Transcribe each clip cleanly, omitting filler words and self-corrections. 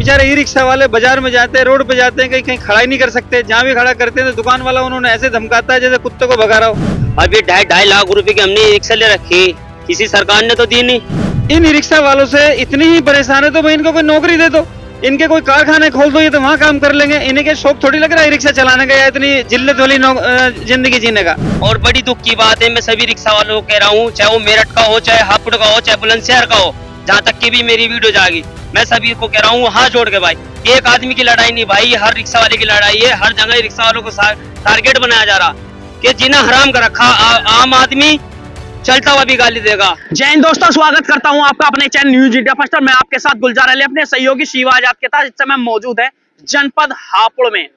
बेचारे e rickshaw वाले बाजार में जाते हैं, रोड पे जाते हैं, कहीं कहीं खड़ा ही नहीं कर सकते। जहाँ भी खड़ा करते हैं तो दुकान वाला उन्होंने ऐसे धमकाता है जैसे कुत्ते को भगा रहा हो। अभी 2.5 लाख रुपए की हमने रिक्शा ले रखी, किसी सरकार ने तो दी नहीं। इन ई रिक्शा वालों से इतनी ही परेशान है तो भाई इनको कोई नौकरी दे दो, इनके कोई कारखाने खोल दो, ये तो वहाँ काम कर लेंगे। इन्हें के शौक थोड़ी लग रहा है रिक्शा चलाने का या इतनी जिल्लत वाली जिंदगी जीने का। और बड़ी दुख की बात है, मैं सभी रिक्शा वालों को कह रहा हूँ, चाहे वो मेरठ का हो, चाहे हापुड़ का हो, चाहे बुलंदशहर का हो, जहाँ तक की भी मेरी वीडियो जाएगी, मैं सभी को कह रहा हूँ हाथ जोड़ के भाई, एक आदमी की लड़ाई नहीं भाई, हर रिक्शा वाले की लड़ाई है। हर जगह रिक्शा वालों को टारगेट बनाया जा रहा कि जिन्हें हराम कर रखा आम आदमी चलता हुआ भी गाली देगा। जय हिंद दोस्तों, स्वागत करता हूं आपका अपने चैनल न्यूज इंडिया फर्स्ट। मैं आपके साथ गुलजार अली अपने सहयोगी शिवा आजाद के साथ इस समय मौजूद है जनपद हापुड़ में।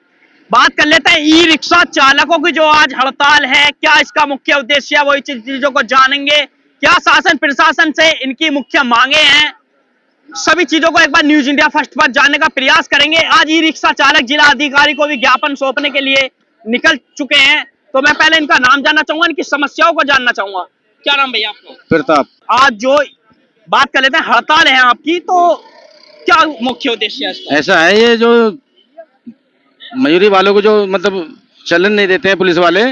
बात कर लेते हैं ई रिक्शा चालकों की जो आज हड़ताल है, क्या इसका मुख्य उद्देश्य है, वही चीजों को जानेंगे। क्या शासन प्रशासन से इनकी मुख्य मांगे हैं, सभी चीजों को एक बार न्यूज इंडिया फर्स्ट पर जानने का प्रयास करेंगे। आज ई रिक्शा चालक जिला अधिकारी को भी ज्ञापन सौंपने के लिए निकल चुके हैं, तो मैं पहले इनका नाम जानना चाहूंगा, इनकी समस्याओं को जानना चाहूंगा। क्या नाम भैया आपको? प्रताप। आज जो बात कर लेते हैं, हड़ताल है आपकी, तो क्या मुख्य उद्देश्य है इसका? ऐसा है, ये जो मयूरी वालों को जो मतलब चलन नहीं देते हैं पुलिस वाले,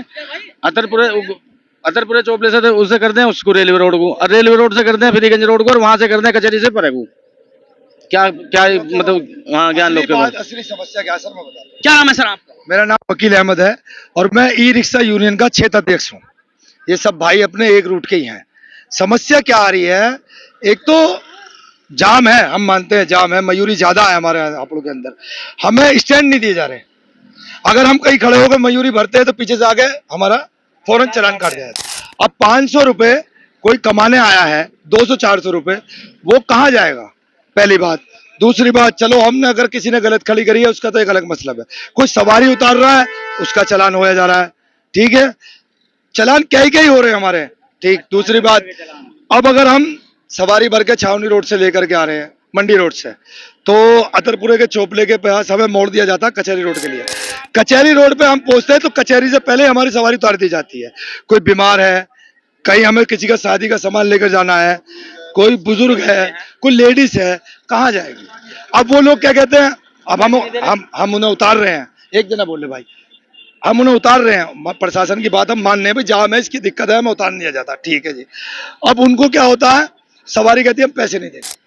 अतरपुरे चौपले से उससे करते हैं उसको रेलवे रोड को, और रेलवे रोड से करते हैं फ्रीगंज रोड को, और वहां से करते हैं कचहरी से परे को। क्या क्या मतलब हाँ ज्ञान लोग के बाद असली समस्या क्या सर, मैं बता क्या नाम है सर आपका? मेरा नाम वकील अहमद है और मैं ई रिक्शा यूनियन का क्षेत्र अध्यक्ष हूँ। ये सब भाई अपने एक रूट के ही हैं। समस्या क्या आ रही है, एक तो जाम है, हम मानते हैं जाम है, मयूरी ज्यादा है हमारे हापुड़ के अंदर, हमें स्टैंड नहीं दिए जा रहे। अगर हम कहीं खड़े होकर मयूरी भरते हैं तो पीछे से आगे हमारा फौरन चालान काट जाएगा। अब 500 रुपए कोई कमाने आया है, 200-400 रुपए, वो कहाँ जाएगा? पहली बात। दूसरी बात, चलो हमने अगर किसी ने गलत खड़ी करी है उसका तो एक अलग मतलब है, कोई सवारी उतार रहा है उसका चालान होया जा रहा है, ठीक है, चालान कई हो रहे हैं हमारे, ठीक। दूसरी बात, अब अगर हम सवारी भर के छावनी रोड से लेकर के आ रहे हैं, मंडी रोड से, तो अतरपुरे के चोपले के पास हमें मोड़ दिया जाता है कचहरी रोड के लिए। कचहरी रोड पे हम पहुंचते हैं तो कचहरी से पहले हमारी सवारी उतार दी जाती है। कोई बीमार है, कहीं हमें किसी का शादी का सामान लेकर जाना है, कोई बुजुर्ग है, कोई लेडीज है, कहाँ जाएगी? अब वो लोग क्या कहते हैं, अब हम उन्हें उतार रहे हैं, एक जना बोले भाई, हम उन्हें उतार रहे हैं, प्रशासन की बात हम मान रहे हैं, भाई जाम है, इसकी दिक्कत है, हमें उतार नहीं जाता, ठीक है जी। अब उनको क्या होता है, सवारी कहती है हम पैसे नहीं देंगे।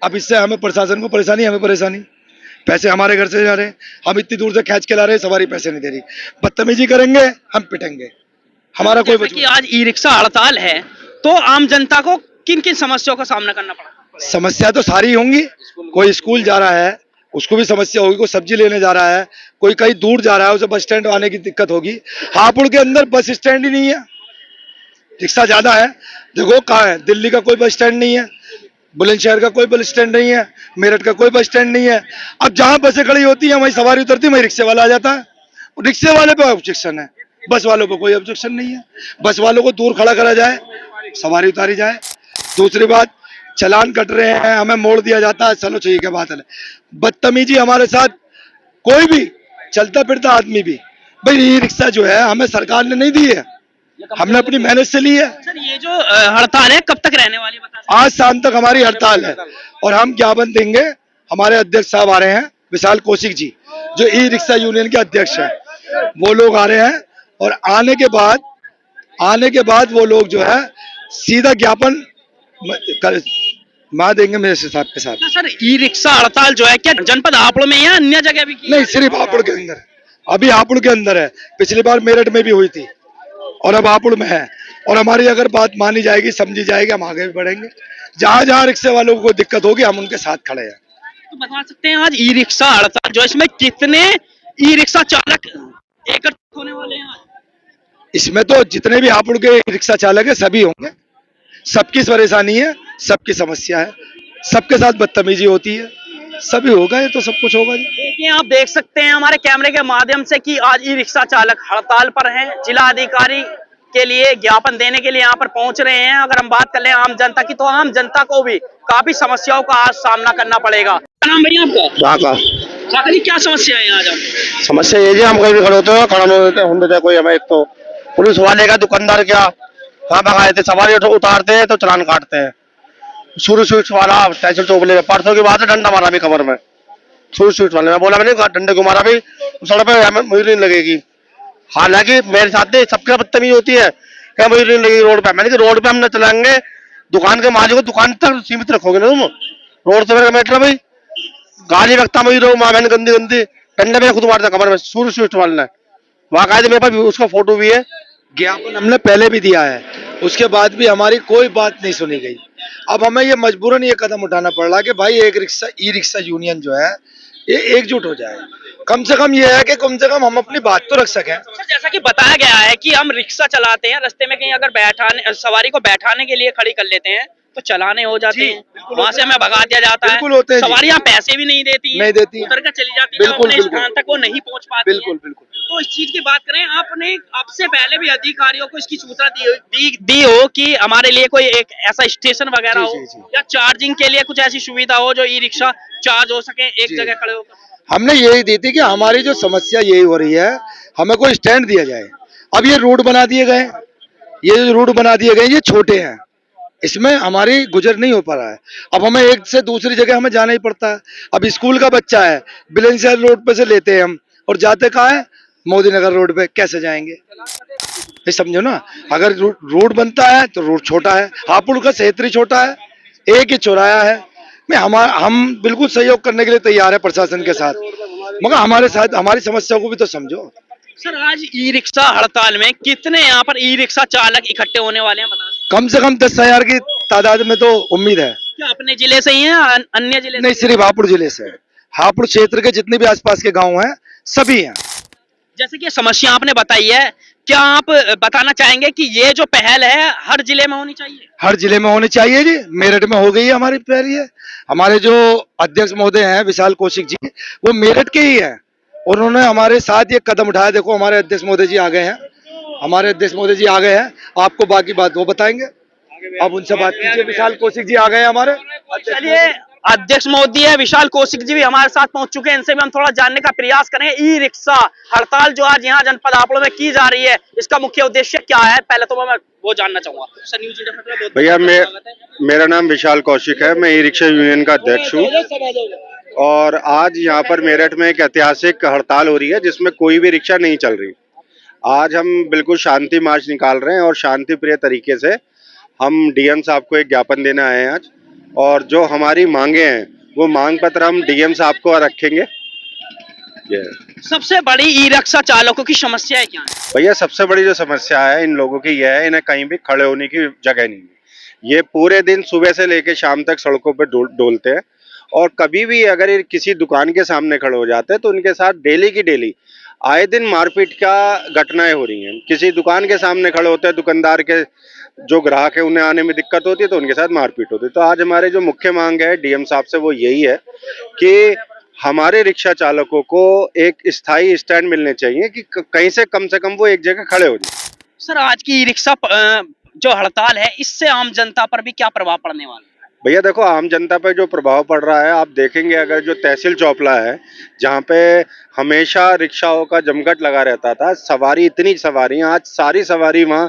अब इससे हमें प्रशासन को परेशानी, हमें परेशानी, पैसे हमारे घर से जा रहे हैं, हम इतनी दूर से खींच के ला रहे हैं, सवारी पैसे नहीं दे रही, बदतमीजी करेंगे, हम पिटेंगे, हमारा कोई जैसे कि आज ई रिक्शा हड़ताल है, तो आम जनता को किन किन समस्याओं का सामना करना पड़ा? समस्या तो सारी होंगी। कोई स्कूल जा रहा है उसको भी समस्या होगी, कोई सब्जी लेने जा रहा है, कोई कहीं दूर जा रहा है उसे बस स्टैंड आने की दिक्कत होगी। हापुड़ के अंदर बस स्टैंड ही नहीं है, रिक्शा ज्यादा है। देखो कहाँ है, दिल्ली का कोई बस स्टैंड नहीं है, बुलंदशहर का कोई बस स्टैंड नहीं है, मेरठ का कोई बस स्टैंड नहीं है। अब जहाँ बसें खड़ी होती है वहीं सवारी उतरती है, वहीं रिक्शे वाला आ जाता है। रिक्शे वाले पे ऑब्जेक्शन है, बस वालों पे कोई ऑब्जेक्शन नहीं है। बस वालों को दूर खड़ा करा जाए, सवारी उतारी जाए। दूसरी बात, चालान कट रहे हैं, हमें मोड़ दिया जाता है, चलो ठीक है बात है। बदतमीजी हमारे साथ कोई भी चलता फिरता आदमी भी, भाई ये रिक्शा जो है हमें सरकार ने नहीं दी है, हमने अपनी मेहनत से ली है। सर ये जो हड़ताल है कब तक रहने वाली है, बता सकते आज शाम तक हमारी हड़ताल है और हम ज्ञापन देंगे। हमारे अध्यक्ष साहब आ रहे हैं, विशाल कौशिक जी, जो ई रिक्शा यूनियन के अध्यक्ष हैं, वो लोग आ रहे हैं, और आने के बाद वो लोग जो है सीधा ज्ञापन मार देंगे मेरे साहब के साथ। हैं? सर ई रिक्शा हड़ताल जो है क्या जनपद हापुड़ में या अन्य जगह भी की? नहीं, सिर्फ हापुड़ के अंदर, अभी हापुड़ के अंदर है। पिछली बार मेरठ में भी हुई थी और अब हापुड़ में है, और हमारी अगर बात मानी जाएगी, समझी जाएगी, हम आगे भी बढ़ेंगे। जहां जहां रिक्शे वालों को कोई दिक्कत होगी हम उनके साथ खड़े हैं। तो बता सकते हैं आज ई रिक्शा हड़ताल जो है, इसमें कितने ई रिक्शा चालक एकत्रित होने वाले हैं? इसमें तो जितने भी हापुड़ के रिक्शा चालक है सभी होंगे, सबकी परेशानी है, सबकी समस्या है, सबके साथ बदतमीजी होती है, सभी होगा, ये तो सब कुछ होगा जी। देखिए आप देख सकते हैं हमारे कैमरे के माध्यम से कि आज ई रिक्शा चालक हड़ताल पर हैं, जिला अधिकारी के लिए ज्ञापन देने के लिए यहाँ पर पहुंच रहे हैं। अगर हम बात कर लें आम जनता की, तो आम जनता को भी काफी समस्याओं का आज सामना करना पड़ेगा। क्या नाम भैया आपका? क्या समस्या है आज? समस्या ये जी, हम कहीं भी खड़े होते हैं, खड़ा नहीं होते हम देते कोई, हमें एक तो पुलिस वाले का दुकानदार क्या कहाँ भगाए थे, सवारी उतारते हैं तो चालान काटते हैं। शुरू वाला तहसील चौपले में परसों की बात है, डंडा मारा भी कमर में, स्वीट वाले ने बोला, मैंने कहा डंडे को मारा भाई सड़क पे हमें मुझे नहीं लगेगी। हालांकि मेरे साथ सबके बदतमीजी होती है, क्या मुझे नहीं लगेगी रोड पे। मैंने कहा रोड पे हम न चलाएंगे, दुकान के मालिक को दुकान तक सीमित रखोगे ना तुम, रोड से मेरा मेटर भाई गाली रखता मुझे रो माँ मैंने गंदी गंदी डंडे में खुद मारता कमर में स्वीट वाले ने। बाकायदे मेरे पास उसका फोटो भी है। ज्ञापन हमने पहले भी दिया है, उसके बाद भी हमारी कोई बात नहीं सुनी गई। अब हमें ये मजबूरन ये कदम उठाना पड़ रहा है कि भाई एक रिक्शा ई रिक्शा यूनियन जो है ये एकजुट हो जाए। कम से कम ये है कि कम से कम हम अपनी बात तो रख सकें। सर जैसा कि बताया गया है कि हम रिक्शा चलाते हैं, रास्ते में कहीं अगर बैठाने सवारी को बैठाने के लिए खड़ी कर लेते हैं तो चलाने हो जाते जी, हैं, बिल्कुल वहाँ से हमें भगा दिया जाता है। बिल्कुल होते हैं जी। सवारियां पैसे भी नहीं देती हैं, नहीं देती हैं। उतर कर चली जाती हैं, बिल्कुल, अपने बिल्कुल। स्थान तक वो नहीं पहुंच पाती हैं। बिल्कुल बिल्कुल। तो इस चीज की बात करें, आपने आपसे पहले भी अधिकारियों को इसकी सूचना दी हो कि हमारे लिए कोई एक ऐसा स्टेशन वगैरह जी, हो जी, जी। या चार्जिंग के लिए कुछ ऐसी सुविधा हो जो ई रिक्शा चार्ज हो सके एक जी। जगह खड़े होकर। हमने यही दी थी कि हमारी जो समस्या यही हो रही है, हमें कोई स्टैंड दिया जाए। अब ये रोड बना दिए गए, ये जो रोड बना दिए गए ये छोटे हैं, इसमें हमारी गुजर नहीं हो पा रहा है। अब हमें एक से दूसरी जगह हमें जाना ही पड़ता है। अब स्कूल का बच्चा है, बिलेंसर रोड पे से लेते हैं हम और जाते कहाँ है, मोदी नगर रोड पे, कैसे जाएंगे? ये समझो ना, अगर रोड बनता है तो रोड छोटा है, हापुड़ का क्षेत्र ही छोटा है, एक ही चौराया है। मैं हम बिल्कुल सहयोग करने के लिए तैयार है प्रशासन के साथ, मगर हमारे साथ हमारी समस्या को भी तो समझो। सर आज ई रिक्शा हड़ताल में कितने यहाँ पर ई रिक्शा चालक इकट्ठे होने वाले हैं बता सकते कम से कम 10,000 की तादाद में तो उम्मीद है। हैं? क्या अपने जिले से ही हैं या अन्य जिले नहीं, से? सिर्फ हापुड़ जिले से है। हापुड़ क्षेत्र के जितने भी आसपास के गांव हैं सभी हैं। जैसे कि समस्या आपने बताई है, क्या आप बताना चाहेंगे कि ये जो पहल है हर जिले में होनी चाहिए? हर जिले में होनी चाहिए जी। मेरठ में हो गई है हमारी पहल। ये हमारे जो अध्यक्ष महोदय हैं विशाल कौशिक जी, वो मेरठ के ही हैं और उन्होंने हमारे साथ ये कदम उठाया। देखो हमारे अध्यक्ष महोदय जी आ गए हैं, हमारे अध्यक्ष महोदय जी आ गए हैं, आपको बाकी बात वो बताएंगे, आप उनसे बात कीजिए। विशाल कौशिक जी आ गए हैं हमारे। चलिए, अध्यक्ष महोदय है विशाल कौशिक जी भी हमारे साथ पहुंच चुके हैं, इनसे भी हम थोड़ा जानने का प्रयास करें। ई रिक्शा हड़ताल जो आज यहाँ जनपद हापुड़ में की जा रही है, इसका मुख्य उद्देश्य क्या है, पहले तो मैं वो जानना चाहूंगा। सर न्यूज़ इंडिया में बहुत भैया बहुत स्वागत है। मेरा नाम विशाल कौशिक है, मैं ई रिक्शा यूनियन का अध्यक्ष हूँ और आज यहाँ पर मेरठ में एक ऐतिहासिक हड़ताल हो रही है जिसमें कोई भी रिक्शा नहीं चल रही। आज हम बिल्कुल शांति मार्च निकाल रहे हैं और शांति प्रिय तरीके से हम डीएम साहब को एक ज्ञापन देने आए हैं आज, और जो हमारी मांगे हैं वो मांग पत्र हम डीएम साहब को रखेंगे। सबसे बड़ी ई रिक्शा चालकों की समस्या है क्या है? भैया सबसे बड़ी जो समस्या है इन लोगों की यह है, इन्हें कहीं भी खड़े होने की जगह नहीं है। ये पूरे दिन सुबह से लेकर शाम तक सड़कों पर डोलते हैं और कभी भी अगर ये किसी दुकान के सामने खड़े हो जाते हैं तो उनके साथ डेली की डेली आए दिन मारपीट का घटनाएं हो रही हैं। किसी दुकान के सामने खड़े होते हैं, दुकानदार के जो ग्राहक है उन्हें आने में दिक्कत होती है तो उनके साथ मारपीट होती है। तो आज हमारे जो मुख्य मांग है डीएम साहब से वो यही है कि हमारे रिक्शा चालकों को एक स्थायी स्टैंड मिलने चाहिए कि कहीं से कम वो एक जगह खड़े हो जाए। सर आज की ई रिक्शा जो हड़ताल है, इससे आम जनता पर भी क्या प्रभाव पड़ने वाला है? भैया देखो, आम जनता पे जो प्रभाव पड़ रहा है आप देखेंगे, अगर जो तहसील चौपला है जहाँ पे हमेशा रिक्शाओं का जमघट लगा रहता था, सवारी इतनी सवारी, आज सारी सवारी वहाँ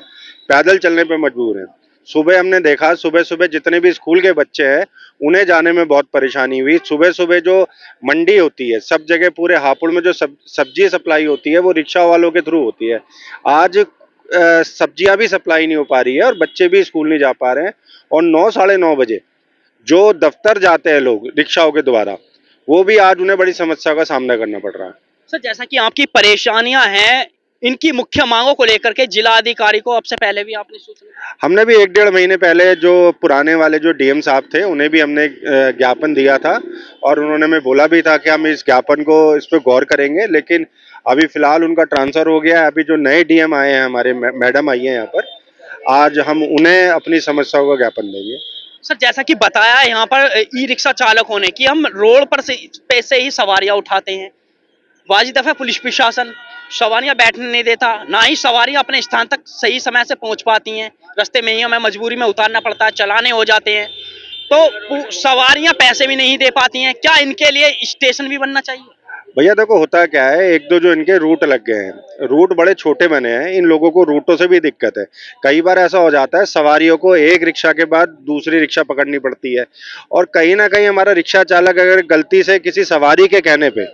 पैदल चलने पे मजबूर है। सुबह हमने देखा, सुबह सुबह जितने भी स्कूल के बच्चे हैं उन्हें जाने में बहुत परेशानी हुई। सुबह सुबह जो मंडी होती है, सब जगह पूरे हापुड़ में जो सब्जी सप्लाई होती है वो रिक्शा वालों के थ्रू होती है। आज सब्जियां भी सप्लाई नहीं हो पा रही है और बच्चे भी स्कूल नहीं जा पा रहे हैं और 9 साढ़े 9 बजे जो दफ्तर जाते हैं लोग रिक्शाओं के द्वारा, वो भी आज उन्हें बड़ी समस्या का सामना करना पड़ रहा है। सर जैसा कि आपकी परेशानियां हैं, इनकी मुख्य मांगों को लेकर के जिला अधिकारी को अब से पहले भी आपने सूचना? हमने भी 1-1.5 महीने पहले जो पुराने वाले जो डीएम साहब थे उन्हें भी हमने ज्ञापन दिया था और उन्होंने हमें बोला भी था कि हम इस ज्ञापन को इस पर गौर करेंगे, लेकिन अभी फिलहाल उनका ट्रांसफर हो गया है। अभी जो नए डीएम आए हैं, हमारे मैडम आई हैं यहाँ पर, आज हम उन्हें अपनी समस्याओं का ज्ञापन देंगे। सर जैसा कि बताया यहाँ पर ई रिक्शा चालक होने की, हम रोड पर से ही सवारियां उठाते हैं, बाजी दफा पुलिस प्रशासन सवारियां बैठने नहीं देता, ना ही सवारियां अपने स्थान तक सही समय से पहुंच पाती हैं, रास्ते में ही हमें मजबूरी में उतारना पड़ता है, चलाने हो जाते हैं, तो सवारियां पैसे भी नहीं दे पाती हैं। क्या इनके लिए स्टेशन भी बनना चाहिए? भैया देखो होता क्या है, एक दो जो इनके रूट लग गए हैं, रूट बड़े छोटे बने हैं, इन लोगों को रूटों से भी दिक्कत है। कई बार ऐसा हो जाता है सवारियों को एक रिक्शा के बाद दूसरी रिक्शा पकड़नी पड़ती है, और कहीं ना कहीं हमारा रिक्शा चालक अगर गलती से किसी सवारी के कहने पे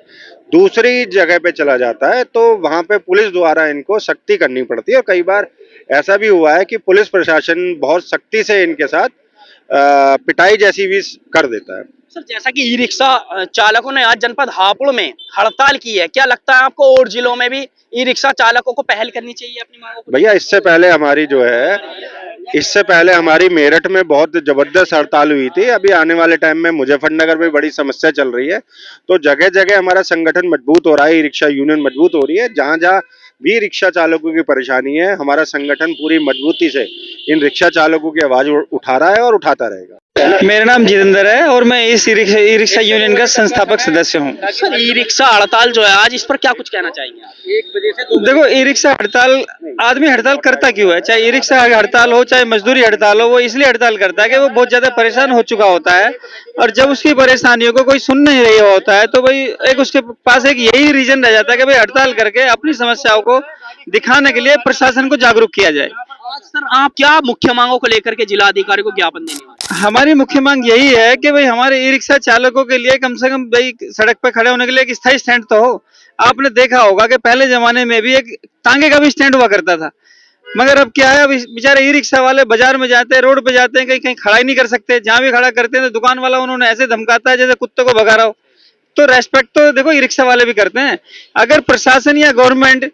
दूसरी जगह पे चला जाता है तो वहां पे पुलिस द्वारा इनको सख्ती करनी पड़ती है। और कई बार ऐसा भी हुआ है कि पुलिस प्रशासन बहुत सख्ती से इनके साथ पिटाई जैसी भी कर देता है। सर जैसा कि ई रिक्शा चालकों ने आज जनपद हापुड़ में हड़ताल की है, क्या लगता है आपको और जिलों में भी ई रिक्शा चालकों को पहल करनी चाहिए अपनी मांगों को? भैया इससे पहले हमारी मेरठ में बहुत जबरदस्त हड़ताल हुई थी। अभी आने वाले टाइम में मुजफ्फरनगर में बड़ी समस्या चल रही है, तो जगह जगह हमारा संगठन मजबूत हो रहा है, ई रिक्शा यूनियन मजबूत हो रही है। जहां जहां भी रिक्शा चालकों की परेशानी है, हमारा संगठन पूरी मजबूती से इन रिक्शा चालकों की आवाज उठा रहा है और उठाता रहेगा। मेरा नाम जितेंद्र है और मैं इस ई रिक्शा यूनियन का संस्थापक सदस्य हूँ। सर ई रिक्शा हड़ताल जो है आज, इस पर क्या कुछ कहना चाहेंगे आप? 1 बजे से 2 देखो ई रिक्शा हड़ताल, आदमी हड़ताल करता क्यों है? चाहे ई रिक्शा हड़ताल हो चाहे मजदूरी हड़ताल हो, वो इसलिए हड़ताल करता है कि वो बहुत ज्यादा परेशान हो चुका होता है, और जब उसकी परेशानियों को कोई सुन नहीं रही होता है तो भाई एक उसके पास एक यही रीजन रह जाता है कि भाई हड़ताल करके अपनी समस्याओं को दिखाने के लिए प्रशासन को जागरूक किया जाए। आज सर आप क्या मुख्य मांगों को लेकर के जिला अधिकारी को ज्ञापन देने वाले हैं? हमारी मुख्य मांग यही है कि भाई हमारे ई रिक्शा चालकों के लिए कम से कम भाई सड़क पे खड़े होने के लिए एक स्थायी स्टैंड तो हो। आपने देखा होगा कि पहले जमाने में भी एक तांगे का भी स्टैंड हुआ करता था, मगर अब क्या है, अब बेचारे ई रिक्शा वाले बाजार में जाते हैं, रोड पे जाते हैं, कहीं कहीं खड़ा ही नहीं कर सकते। जहां भी खड़ा करते हैं तो दुकान वाला उन्होंने ऐसे धमकाता है जैसे कुत्ते को भगा रहा हो। तो रेस्पेक्ट तो देखो ई रिक्शा वाले भी करते हैं। अगर प्रशासन या गवर्नमेंट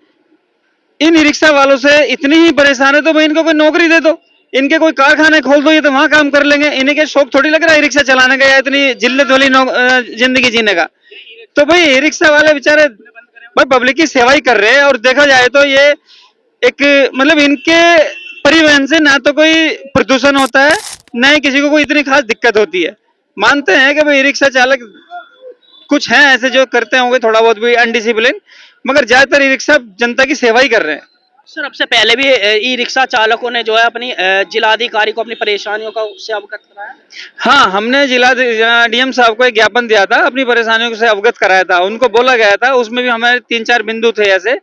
इन ई रिक्शा वालों से इतनी ही परेशान है तो भाई इनको कोई नौकरी दे दो, इनके कोई कारखाने खोल दो, ये तो वहां काम कर लेंगे। इन्हें क्या शौक थोड़ी लग रहा है ई रिक्शा चलाने का या इतनी जिल्लत वाली जिंदगी जीने का? तो भाई ई रिक्शा वाले बेचारे भाई पब्लिक की सेवा ही कर रहे हैं, और देखा जाए तो ये एक मतलब इनके परिवहन से ना तो कोई प्रदूषण होता है, ना ही किसी को कोई इतनी खास दिक्कत होती है। मानते हैं कि भाई ई रिक्शा चालक कुछ हैं ऐसे जो करते होंगे थोड़ा बहुत भी अनडिसिप्लिन, मगर ज्यादातर ई रिक्शा जनता की सेवा ही कर रहे हैं। सर अब से पहले भी ई रिक्शा चालकों ने जो है अपनी जिलाधिकारी को अपनी परेशानियों का उससे अवगत कराया। हाँ, हमने जिला डीएम साहब को एक ज्ञापन दिया था, अपनी परेशानियों से अवगत कराया था, उनको बोला गया था। उसमें भी हमारे 3-4 बिंदु थे ऐसे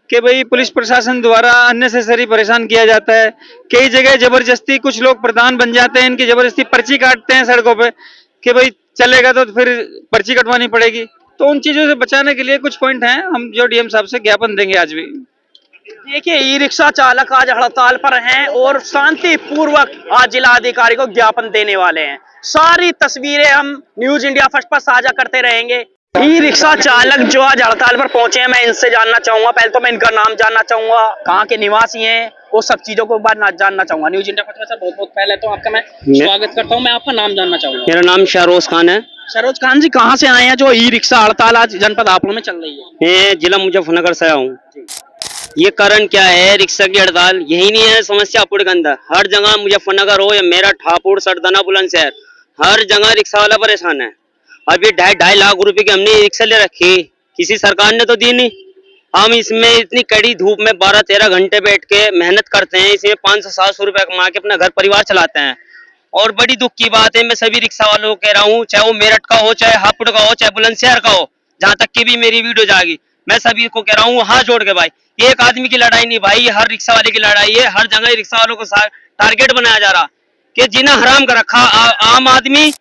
कि भाई पुलिस प्रशासन द्वारा अननेसेसरी परेशान किया जाता है। कई जगह जबरदस्ती कुछ लोग प्रधान बन जाते हैं, इनकी जबरदस्ती पर्ची काटते हैं सड़कों पे कि भाई चलेगा तो फिर पर्ची कटवानी पड़ेगी। तो उन चीजों से बचाने के लिए कुछ पॉइंट हैं, हम जो डीएम साहब से ज्ञापन देंगे आज भी। देखिए ई रिक्शा चालक आज हड़ताल पर हैं और शांति पूर्वक आज जिलाधिकारी को ज्ञापन देने वाले हैं। सारी तस्वीरें हम न्यूज इंडिया फर्स्ट पर साझा करते रहेंगे। ई रिक्शा चालक जो आज हड़ताल पर पहुंचे हैं, मैं इनसे जानना चाहूंगा। पहले तो मैं इनका नाम जानना चाहूंगा, कहाँ के निवासी हैं, वो सब चीजों को बाद जानना चाहूंगा। न्यूज इंडिया फर्स्ट में सर बहुत बहुत पहले तो आपका मैं स्वागत करता हूँ। मैं आपका नाम जानना चाहूंगा। मेरा नाम शहरोज खान है। सरोज खान जी कहाँ से आए हैं जो ई रिक्शा हड़ताल आज जनपद हापुड़ में चल रही है? मैं जिला मुजफ्फरनगर से आया हूँ। ये कारण क्या है रिक्शा की हड़ताल? यही नहीं है समस्या हापुड़ के अंदर, हर जगह मुजफ्फरनगर हो या मेरठ, हापुड़, सरदाना, बुलंदशहर, हर जगह रिक्शा वाला परेशान है। अब ये 2.5 लाख रुपए की हमने रिक्शा ले रखी, किसी सरकार ने तो दी नहीं। हम इसमें इतनी कड़ी धूप में 12-13 घंटे बैठ के मेहनत करते हैं, इसमें 500-700 रुपए कमा के अपना घर परिवार चलाते हैं। और बड़ी दुख की बात है, मैं सभी रिक्शा वालों को कह रहा हूँ, चाहे वो मेरठ का हो, चाहे हापुड़ का हो, चाहे बुलंदशहर का हो, जहां तक की भी मेरी वीडियो जाएगी, मैं सभी को कह रहा हूँ हाथ जोड़ के भाई, एक आदमी की लड़ाई नहीं भाई, हर रिक्शा वाले की लड़ाई है। हर जगह रिक्शा वालों को टारगेट बनाया जा रहा कि जीना हराम कर रखा। आम आदमी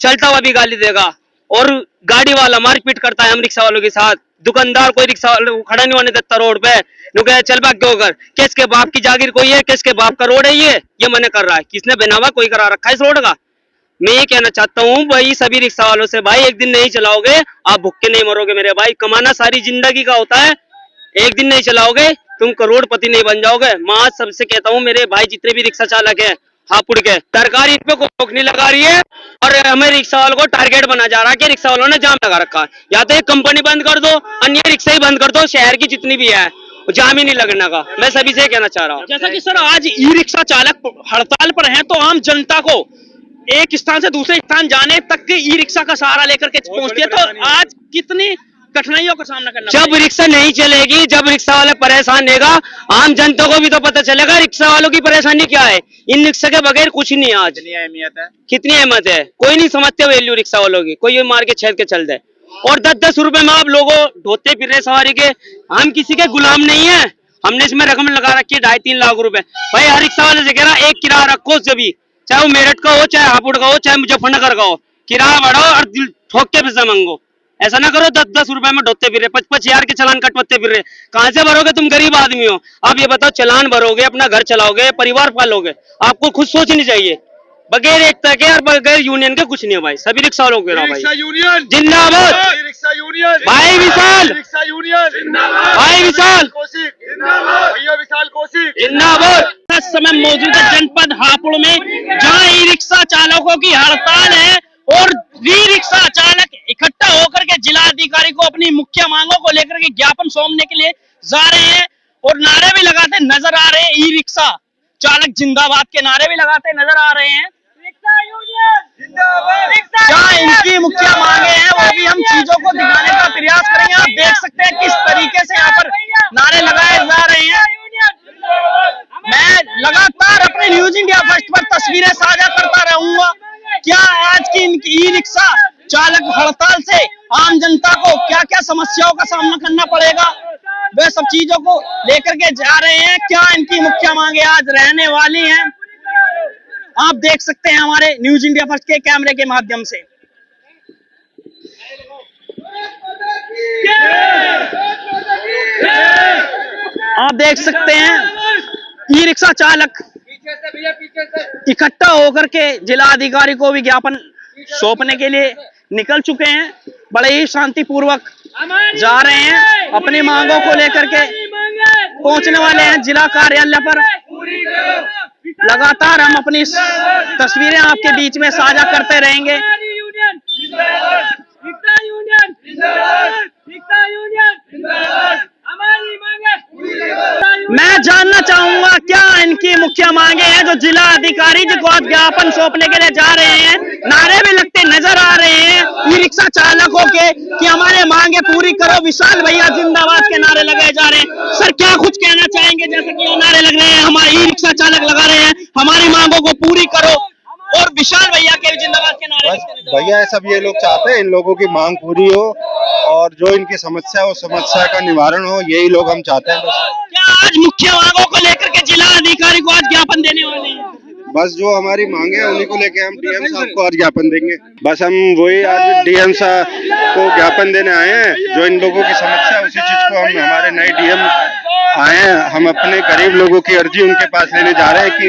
चलता हुआ भी गाली देगा और गाड़ी वाला मारपीट करता है हम रिक्शा वालों के साथ। दुकानदार कोई रिक्शा खड़ा नहीं होने देता रोड पे, चल भाग क्यों कर, किसके बाप की जागीर कोई है, किसके बाप का रोड है ये मना कर रहा है, किसने बनावा, कोई करा रखा है इस रोड का। मैं ये कहना चाहता हूँ भाई सभी रिक्शा वालों से, भाई एक दिन नहीं चलाओगे आप भुक्के नहीं मरोगे मेरे भाई। कमाना सारी जिंदगी का होता है, एक दिन नहीं चलाओगे तुम करोड़पति नहीं बन जाओगे। मैं आज सबसे कहता हूँ मेरे भाई जितने भी रिक्शा चालक है हापुड़ के, सरकार इन पे रोक नहीं लगा रही है और हमें रिक्शा वालों को टारगेट बना जा रहा है कि रिक्शा वालों ने जाम लगा रखा है। या तो एक कंपनी बंद कर दो, अन्य रिक्शा ही बंद कर दो, शहर की जितनी भी है जाम ही नहीं लगने का। मैं सभी से कहना चाह रहा हूँ। जैसा कि सर आज ई रिक्शा चालक हड़ताल पर हैं, तो आम जनता को एक स्थान से दूसरे स्थान जाने तक के ई रिक्शा का सहारा लेकर के पहुंचती है, तो आज कितनी कठिनाइयों का सामना करना जब रिक्शा नहीं चलेगी, जब रिक्शा वाले परेशान रहेगा, आम जनता को भी तो पता चलेगा रिक्शा वालों की परेशानी क्या है। इन रिक्शा के बगैर कुछ नहीं। आज कितनी अहमियत है, कितनी अहमत है, कोई नहीं समझते वैल्यू रिक्शा वालों की, कोई मार के छेद के चल दे। और 10-10 रुपए में आप लोगों ढोते फिर रहे सवारी के। हम किसी के गुलाम नहीं है, हमने इसमें रकम लगा रखी है 2.5-3 लाख रुपए। भाई हर रिक्शा वाले से कह रहा एक किराया रखो, जब चाहे वो मेरठ का हो, चाहे हापुड़ का हो, चाहे मुजफ्फरनगर का हो, किराया बढ़ाओ और दिल ठोक के पैसा मांगो। ऐसा ना करो 10-10 रुपए में ढोते फिर रहे, 5-5 हजार के चालान कटवाते फिर रहे। कहां से भरोगे? तुम गरीब आदमी हो। आप ये बताओ, चालान भरोगे, अपना घर चलाओगे, परिवार पालोगे, आपको खुद सोचनी चाहिए। बगैर एकता के और बगैर यूनियन के कुछ नहीं है भाई। सभी रिक्शा वालों के भाई यूनियन जिंदाबाद। रिक्शा यूनियन भाई विशाल, रिक्शा यूनियन भाई विशाल, भैया विशाल कौशिक जिंदाबाद। इस समय मौजूद है जनपद हापुड़ में, जहां ई रिक्शा चालकों की हड़ताल है और ई रिक्शा चालक इकट्ठा होकर के जिला अधिकारी को अपनी मुख्य मांगों को लेकर के ज्ञापन सौंपने के लिए जा रहे हैं और नारे भी लगाते नजर आ रहे हैं। ई रिक्शा चालक जिंदाबाद के नारे भी लगाते नजर आ रहे हैं। क्या इनकी मुख्य मांगे हैं वो भी हम चीजों को दिखाने का प्रयास करेंगे। आप देख सकते हैं किस तरीके से यहाँ पर नारे लगाए जा रहे हैं। मैं लगातार अपने न्यूज इंडिया फर्स्ट पर तस्वीरें साझा करता रहूंगा। क्या आज की इनकी ई रिक्शा चालक हड़ताल से आम जनता को क्या क्या समस्याओं का सामना करना पड़ेगा, वे सब चीजों को लेकर के जा रहे हैं। क्या इनकी मुख्य मांगे आज रहने वाली हैं, आप देख सकते हैं हमारे न्यूज इंडिया फर्स्ट के कैमरे के माध्यम से। आप देख सकते हैं ई रिक्शा चालक इकट्ठा होकर के जिला अधिकारी को भी ज्ञापन सौंपने के लिए निकल चुके हैं। बड़े ही शांतिपूर्वक जा रहे हैं, अपनी मांगों को लेकर के पहुंचने वाले हैं जिला कार्यालय पर। लगातार हम अपनी तस्वीरें आपके बीच में साझा करते रहेंगे। मैं जानना चाहूंगा क्या इनकी मुख्य मांगे हैं जो जिला अधिकारी जी को आज ज्ञापन सौंपने के लिए जा रहे हैं। नारे भी लगते नजर आ रहे हैं ई रिक्शा चालकों के कि हमारे मांगे पूरी करो, विशाल भैया जिंदाबाद के नारे लगाए जा रहे हैं। सर क्या कुछ कहना चाहेंगे, जैसे कि ये नारे लग रहे हैं, हमारे ई रिक्शा चालक लगा रहे हैं हमारी मांगों को पूरी करो और विशाल भैया के जिंदाबाद के नारे लगते नजर आ रहे हैं। भैया सब ये लोग चाहते हैं इन लोगों की मांग पूरी हो और जो इनकी समस्या हो, समस्या का निवारण हो, यही लोग हम चाहते हैं। बस क्या आज मुख्य मांगों को लेकर के जिला अधिकारी को आज ज्ञापन देने वाले हैं? बस जो हमारी मांगे हैं उन्हीं को लेके हम डीएम साहब को आज ज्ञापन देंगे। बस हम वही आज डीएम साहब को ज्ञापन देने आए हैं। जो इन लोगों की समस्या है उसी चीज को हम, हमारे नए डीएम आए हैं, हम अपने गरीब लोगों की अर्जी उनके पास लेने जा रहे हैं कि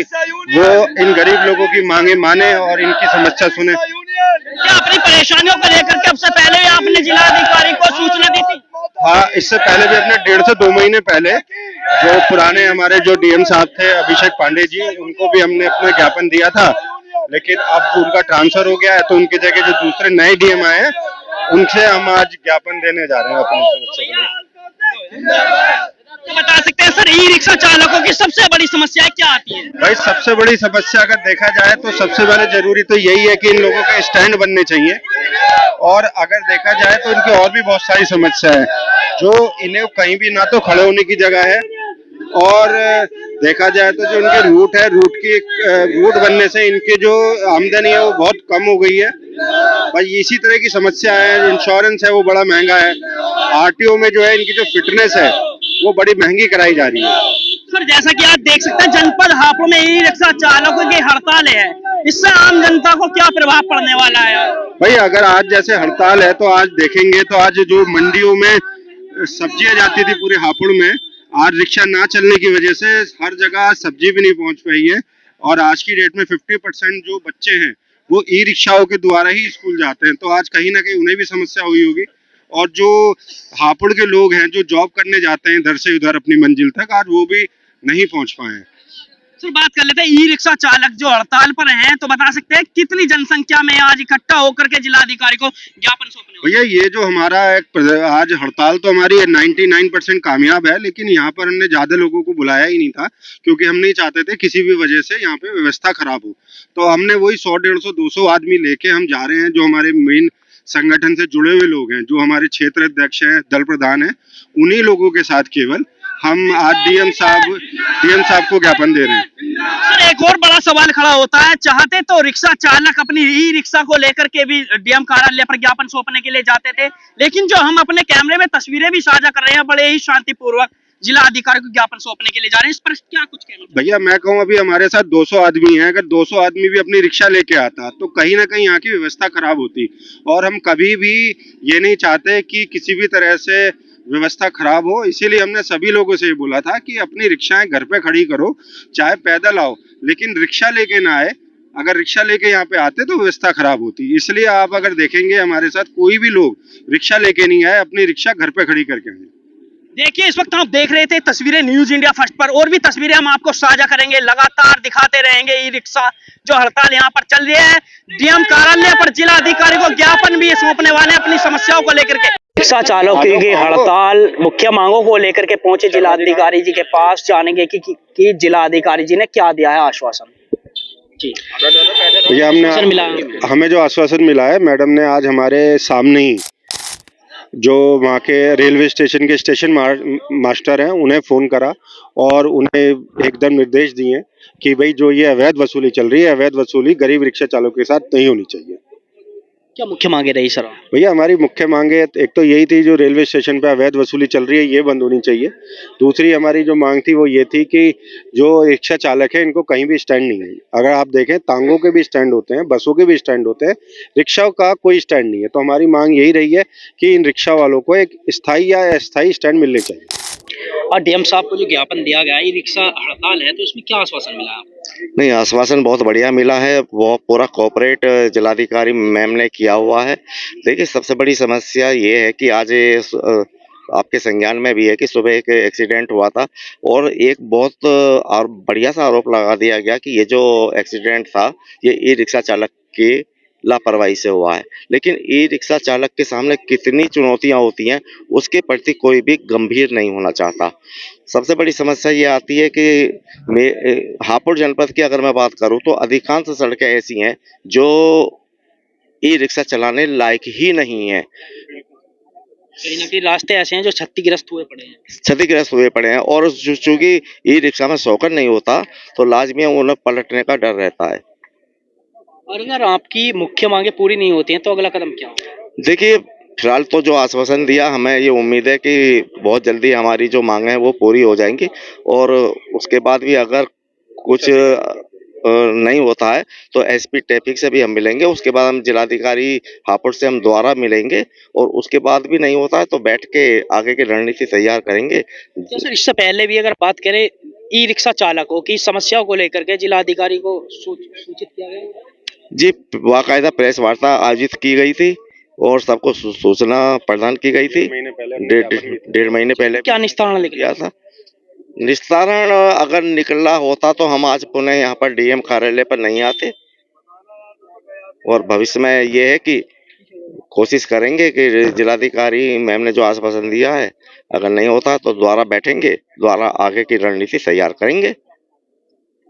वो इन गरीब लोगों की मांगे माने और इनकी समस्या सुने। क्या अपनी परेशानियों को लेकर के सबसे पहले भी आपने जिला अधिकारी को सूचना दी थी? हाँ, इससे पहले भी अपने 1.5 से 2 महीने पहले जो पुराने हमारे जो डीएम साहब थे अभिषेक पांडे जी, उनको भी हमने अपना ज्ञापन दिया था, लेकिन अब उनका ट्रांसफर हो गया है तो उनकी जगह जो दूसरे नए डीएम आए हैं उनसे हम आज ज्ञापन देने जा रहे हैं अपनी समस्या को। तो बता सकते हैं सर ई रिक्शा चालकों की सबसे बड़ी समस्या क्या आती है? भाई सबसे बड़ी समस्या अगर देखा जाए तो सबसे पहले जरूरी तो यही है कि इन लोगों के स्टैंड बनने चाहिए और अगर देखा जाए तो इनकी और भी बहुत सारी समस्या है जो इन्हें कहीं भी ना तो खड़े होने की जगह है और देखा जाए तो जो इनके रूट है, रूट बनने से इनके जो आमदनी है वो बहुत कम हो गई है। भाई इसी तरह की समस्या है। इंश्योरेंस है वो बड़ा महंगा है, आरटीओ में जो है इनकी जो फिटनेस है वो बड़ी महंगी कराई जा रही है। सर जैसा कि आप देख सकते हैं जनपद हापुड़ में ई रिक्शा चालकों की हड़ताल है, इससे आम जनता को क्या प्रभाव पड़ने वाला है? भाई अगर आज जैसे हड़ताल है तो आज देखेंगे तो आज जो मंडियों में सब्जियां जाती थी पूरे हापुड़ में, आज रिक्शा ना चलने की वजह से हर जगह सब्जी भी नहीं पहुंच पाई है और आज की डेट में 50% जो बच्चे हैं वो ई रिक्शाओं के द्वारा ही स्कूल जाते हैं, तो आज कहीं ना कहीं उन्हें भी समस्या हुई होगी। और जो हापुड़ के लोग हैं जो जॉब करने जाते हैं इधर से उधर अपनी मंजिल तक, आज वो भी नहीं पहुंच पाए हैं। सर बात कर लेते हैं ई रिक्शा चालक जो हड़ताल पर हैं, तो बता सकते हैं कितनी जनसंख्या में आज इकट्ठा होकर के जिलाधिकारी को ज्ञापन सौंपने? भैया ये जो हमारा आज हड़ताल तो हमारी 99% कामयाब है, लेकिन यहाँ पर हमने ज्यादा लोगों को बुलाया ही नहीं था क्योंकि हम नहीं चाहते थे किसी भी वजह से यहाँ पे व्यवस्था खराब हो। तो हमने वही 100, 150, 200 आदमी लेके हम जा रहे हैं। जो हमारे मेन संगठन से जुड़े हुए लोग हैं, जो हमारे क्षेत्र अध्यक्ष हैं, दल प्रधान हैं, उन्हीं लोगों के साथ केवल हम आज डीएम साहब को ज्ञापन दे रहे हैं। सर एक और बड़ा सवाल खड़ा होता है, चाहते तो रिक्शा चालक अपनी ई रिक्शा को लेकर के भी डीएम कार्यालय पर ज्ञापन सौंपने के लिए जाते थे, लेकिन जो हम अपने कैमरे में तस्वीरें भी साझा कर रहे हैं, बड़े ही शांतिपूर्वक जिला अधिकारी को ज्ञापन सौंपने के लिए जा रहे हैं। इस पर क्या कुछ कहना चाहिए? भैया मैं कहूँ अभी हमारे साथ 200 आदमी हैं, अगर 200 आदमी भी अपनी रिक्शा लेके आता तो कहीं ना कहीं यहाँ की व्यवस्था खराब होती, और हम कभी भी ये नहीं चाहते कि किसी भी तरह से व्यवस्था खराब हो। इसीलिए हमने सभी लोगों से ये बोला था कि अपनी रिक्शाएं घर पे खड़ी करो, चाहे पैदल आओ, लेकिन रिक्शा लेके ना आए। अगर रिक्शा लेके यहाँ पे आते तो व्यवस्था खराब होती। इसलिए आप अगर देखेंगे हमारे साथ कोई भी लोग रिक्शा लेके नहीं आए, अपनी रिक्शा घर पे खड़ी करके आए। देखिए इस वक्त आप देख रहे थे तस्वीरें न्यूज इंडिया फर्स्ट पर, और भी तस्वीरें हम आपको साझा करेंगे, लगातार दिखाते रहेंगे ई रिक्शा जो हड़ताल यहाँ पर चल रही है। डीएम कार्यालय पर जिला अधिकारी को ज्ञापन भी सौंपने वाले हैं अपनी समस्याओं को लेकर के। रिक्शा चालकों की हड़ताल मुख्य मांगों को लेकर के पहुंचे जिला अधिकारी जी के पास, जानेंगे कि जिला अधिकारी जी ने क्या दिया है आश्वासन। जी भैया हमें जो आश्वासन मिला है, मैडम ने आज हमारे सामने ही जो वहाँ के रेलवे स्टेशन के स्टेशन मास्टर हैं उन्हें फ़ोन करा और उन्हें एकदम निर्देश दिए कि भाई जो ये अवैध वसूली चल रही है, अवैध वसूली गरीब रिक्शा चालकों के साथ नहीं होनी चाहिए। क्या मुख्य मांगे रही सर? भैया हमारी मुख्य मांगे एक तो यही थी, जो रेलवे स्टेशन पे अवैध वसूली चल रही है ये बंद होनी चाहिए। दूसरी हमारी जो मांग थी वो ये थी कि जो रिक्शा चालक है इनको कहीं भी स्टैंड नहीं है। अगर आप देखें तांगों के भी स्टैंड होते हैं, बसों के भी स्टैंड होते हैं, रिक्शा का कोई स्टैंड नहीं है। तो हमारी मांग यही रही है कि इन रिक्शा वालों को एक स्थायी या अस्थायी स्टैंड मिलने चाहिए। और डीएम साहब को जो ज्ञापन दिया गया है, रिक्शा हड़ताल है, तो उसमें क्या आश्वासन मिला है? नहीं, आश्वासन बहुत बढ़िया मिला है, वो पूरा कोऑपरेट जिलाधिकारी मैम ने किया हुआ है। देखिए सबसे बड़ी समस्या ये है कि आज आपके संज्ञान में भी है कि सुबह एक एक्सीडेंट हुआ था और एक बहुत और बढ़िया सा आरोप लगा दिया गया कि ये जो एक्सीडेंट था ये ई रिक्शा चालक की लापरवाही से हुआ है। लेकिन ई रिक्शा चालक के सामने कितनी चुनौतियां होती हैं उसके प्रति कोई भी गंभीर नहीं होना चाहता। सबसे बड़ी समस्या ये आती है कि हापुड़ जनपद की अगर मैं बात करूं तो अधिकांश सड़कें ऐसी हैं जो ई रिक्शा चलाने लायक ही नहीं है। कहीं ना कहीं रास्ते ऐसे हैं जो क्षतिग्रस्त हुए पड़े हैं और चूंकि ई रिक्शा में शॉकर नहीं होता तो लाजमी उन्हें पलटने का डर रहता है। और अगर आपकी मुख्य मांगे पूरी नहीं होती हैं तो अगला कदम क्या होगा? देखिए फिलहाल तो जो आश्वासन दिया, हमें ये उम्मीद है कि बहुत जल्दी हमारी जो मांगे हैं वो पूरी हो जाएंगी और उसके बाद भी अगर कुछ नहीं होता है तो एसपी ट्रैफिक से भी हम मिलेंगे। उसके बाद हम जिलाधिकारी हापुड़ से हम दोबारा मिलेंगे और उसके बाद भी नहीं होता है तो बैठ के आगे की रणनीति तैयार करेंगे। सर इससे पहले भी अगर बात करें ई रिक्शा चालकों की समस्याओं को लेकर के जिलाधिकारी को सूचित किया गया? जी, बाकायदा प्रेस वार्ता आयोजित की गई थी और सबको सूचना प्रदान की गई थी। डेढ़ महीने पहले क्या निस्तारण लिखा था? निस्तारण अगर निकला होता तो हम आज पुनः यहाँ पर डीएम कार्यालय पर नहीं आते और भविष्य में ये है कि कोशिश करेंगे कि जिलाधिकारी मैम ने जो आश्वासन दिया है अगर नहीं होता तो दोबारा बैठेंगे, दोबारा आगे की रणनीति तैयार करेंगे।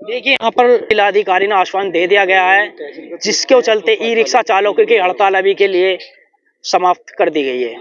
देखिए यहाँ पर जिलाधिकारी ने आश्वासन दे दिया गया है जिसके चलते ई रिक्शा चालकों की हड़ताल अभी के लिए समाप्त कर दी गई है।